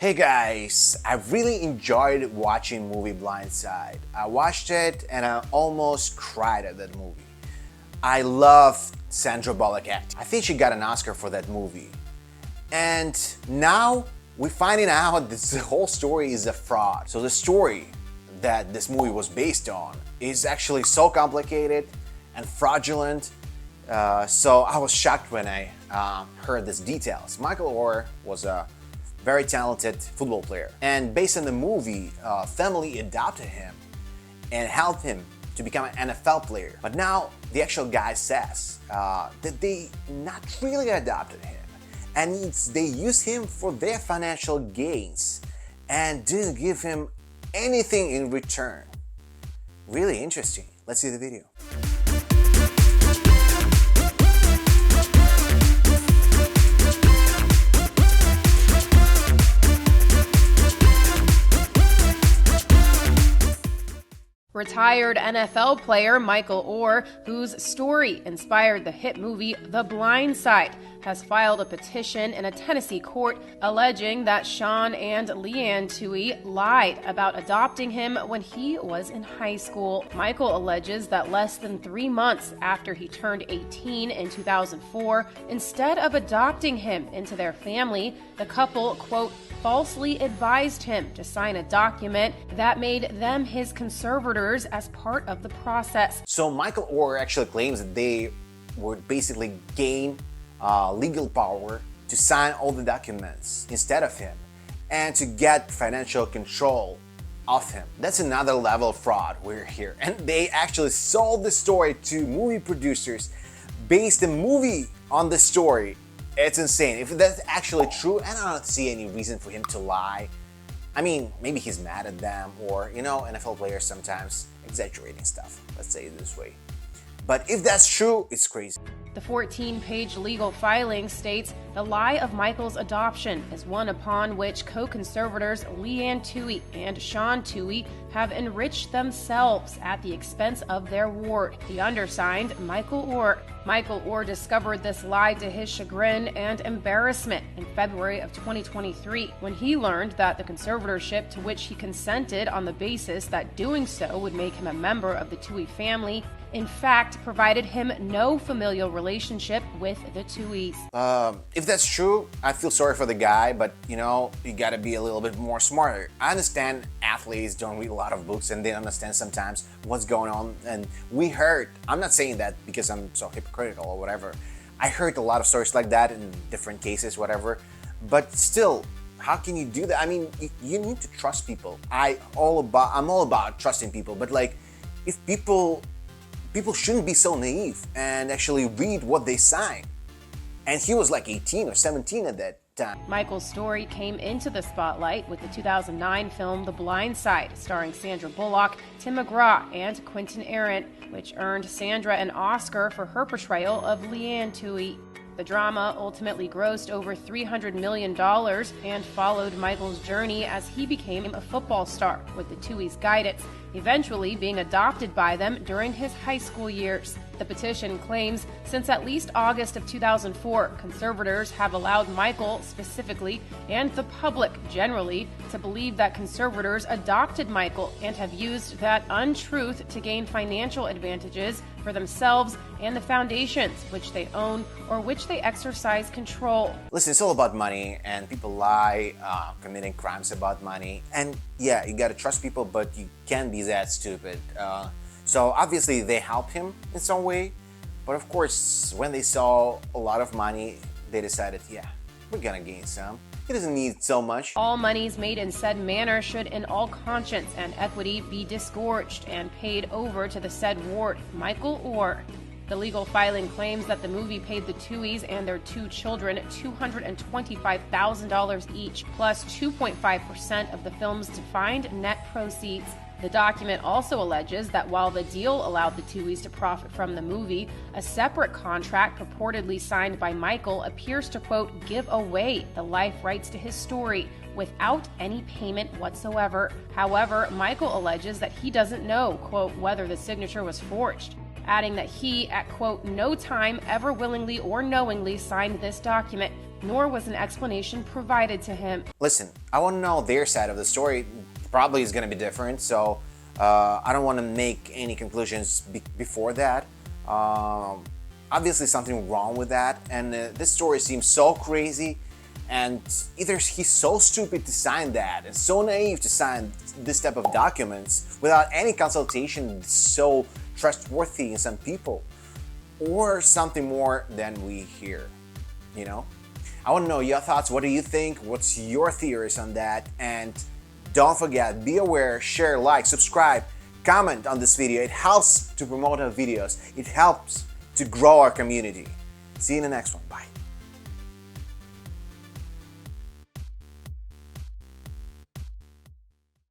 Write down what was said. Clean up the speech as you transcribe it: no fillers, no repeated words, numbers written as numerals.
Hey guys, I really enjoyed watching movie Blindside. I watched it and I almost cried at that movie. I love Sandra Bullock acting. I think she got an Oscar for that movie. And now we're finding out this whole story is a fraud. So the story that this movie was based on is actually so complicated and fraudulent. So I was shocked when I heard these details. Michael Oher was a very talented football player, and based on the movie, family adopted him and helped him to become an NFL player. But now the actual guy says that they not really adopted him, and they used him for their financial gains and didn't give him anything in return. Really interesting. Let's see the video. Retired NFL player Michael Oher, whose story inspired the hit movie The Blind Side, has filed a petition in a Tennessee court alleging that Sean and Leanne Tuohy lied about adopting him when he was in high school. Michael alleges that less than 3 months after he turned 18 in 2004, instead of adopting him into their family, the couple, quote, falsely advised him to sign a document that made them his conservators as part of the process. So Michael Oher actually claims that they would basically gain legal power to sign all the documents instead of him and to get financial control of him. That's another level of fraud we're here. And they actually sold the story to movie producers, based the movie on the story. It's insane. If that's actually true, and I don't see any reason for him to lie. I mean, maybe he's mad at them, or, NFL players sometimes exaggerating stuff. Let's say it this way. But if that's true, it's crazy. The 14-page legal filing states the lie of Michael's adoption is one upon which co-conservators Leanne Tuohy and Sean Tuohy have enriched themselves at the expense of their ward, the undersigned Michael Oher. Michael Oher discovered this lie to his chagrin and embarrassment in February of 2023 when he learned that the conservatorship to which he consented on the basis that doing so would make him a member of the Tuohy family in fact provided him no familial relationship with the Tuohys. If that's true, I feel sorry for the guy, but you gotta be a little bit more smarter. I understand athletes don't read a lot of books and they understand sometimes what's going on, and we heard, I'm not saying that because I'm so hypocritical or whatever, I heard a lot of stories like that in different cases, whatever, but still, how can you do that? I mean, you need to trust people. I'm all about trusting people, but like, if people shouldn't be so naive and actually read what they sign. And he was like 18 or 17 at that time. Michael's story came into the spotlight with the 2009 film The Blind Side, starring Sandra Bullock, Tim McGraw, and Quentin Aaron, which earned Sandra an Oscar for her portrayal of Leanne Tuohy. The drama ultimately grossed over $300 million and followed Michael's journey as he became a football star with the Tuohy's guidance, eventually being adopted by them during his high school years. The petition claims since at least August of 2004, conservators have allowed Michael specifically and the public generally to believe that conservators adopted Michael and have used that untruth to gain financial advantages for themselves and the foundations which they own or which they exercise control. Listen, it's all about money, and people lie, committing crimes about money. And yeah, you gotta trust people, but you can't be that stupid. So obviously they help him in some way, but of course, when they saw a lot of money, they decided, yeah, we're gonna gain some. He doesn't need so much. All monies made in said manner should in all conscience and equity be disgorged and paid over to the said ward, Michael Oher. The legal filing claims that the movie paid the Tuohys and their 2 children $225,000 each, plus 2.5% of the film's defined net proceeds. The document also alleges that while the deal allowed the Tuohys to profit from the movie, a separate contract purportedly signed by Michael appears to, quote, give away the life rights to his story without any payment whatsoever. However, Michael alleges that he doesn't know, quote, whether the signature was forged, adding that he, at, quote, no time ever willingly or knowingly signed this document. nor was an explanation provided to him. Listen, I want to know their side of the story. Probably is going to be different, so I don't want to make any conclusions before that. Obviously something wrong with that, and this story seems so crazy, and either he's so stupid to sign that and so naive to sign this type of documents without any consultation, so trustworthy in some people, or something more than we hear, you know? I want to know your thoughts. What do you think? What's your theories on that? And don't forget, be aware, share, like, subscribe, comment on this video. It helps to promote our videos. It helps to grow our community. See you in the next one. Bye.